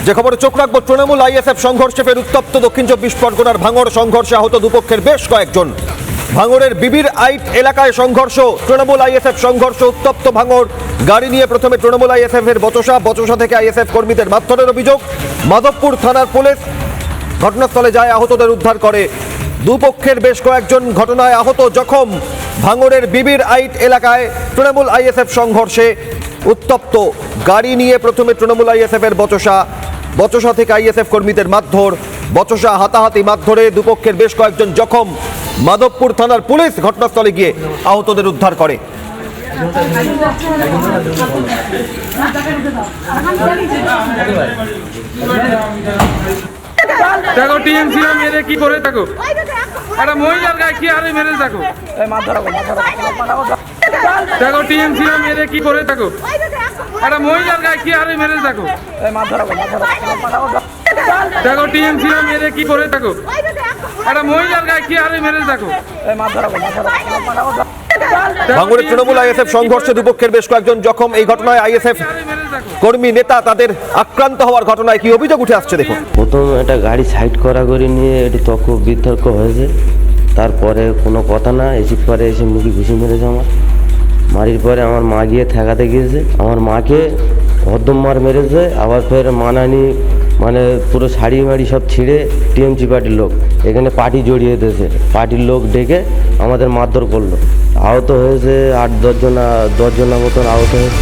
যে খবরে চোখ রাখবো, তৃণমূল আইএসএফ সংঘর্ষে ফের উত্তপ্ত দক্ষিণ 24 পরগনার ভাঙড়। সংঘর্ষে আহত দুপক্ষের বেশ কয়েকজন। ভাঙড়ের বিবির আইট এলাকায় সংঘর্ষ, তৃণমূল আইএসএফ সংঘর্ষ, উত্তপ্ত ভাঙড়। গাড়ি নিয়ে প্রথমে তৃণমূল আইএসএফ এর বচসা থেকে আইএসএফ কর্মীদের মারধরের অভিযোগ। মাধবপুর থানার পুলিশ ঘটনাস্থলে যায়, আহতদের উদ্ধার করে। দুপক্ষের বেশ কয়েকজন ঘটনায় আহত, জখম। ভাঙড়ের বিবির আইট এলাকায় তৃণমূল আইএসএফ সংঘর্ষে উত্তপ্ত। গাড়ি নিয়ে প্রথমে তৃণমূল আইএসএফ এর বচসা থেকে আইএসএফ কর্মীদের মারধর, বচসা হাতাহাতি মারধরে দুপক্ষের বেশ কয়েকজন জখম। মাধবপুর থানার পুলিশ ঘটনাস্থলে গিয়ে আহতদের উদ্ধার করে। দেখো টিএমসি মেরে কি করে, দেখো একটা মহিলার গায়ে কি আরে মেরে, দেখো দেখো টিএমসি মেরে কি করে, দেখো একটা মহিলার গায়ে কি আরে মেরে, দেখো দেখো টিএমসি মেরে কি করে, দেখো একটা মহিলার গায়ে কি আরে মেরে, দেখো। ভাঙড়ের তৃণমূল আইএসএফ সংঘর্ষে দুপক্ষের বেশ কয়েকজন জখম। এই ঘটনায় আইএসএফ কর্মী নেতা তাদের আক্রান্ত হওয়ার ঘটনায় কি অভিযোগ উঠে আসছে দেখুন। প্রথম একটা গাড়ি সাইড করা করে নিয়ে একটু তর্ক বিতর্ক হয়েছে, তারপরে কোনো কথা না, এসির পরে এসে মুখে ঘুষি মেরেছে আমার। মারির পরে আমার মা গিয়ে ঠেকাতে গিয়েছে, আমার মাকে হদ্দমার মেরেছে। আবার ফের মানানি মানে পুরো শাড়ি মাড়ি সব ছিঁড়ে টিএমসি পার্টির লোক এখানে পার্টি জড়িয়ে দিয়েছে, পার্টির লোক ডেকে আমাদের মারধর করলো। আহত হয়েছে 8-10 জনা মতন আহত হয়েছে।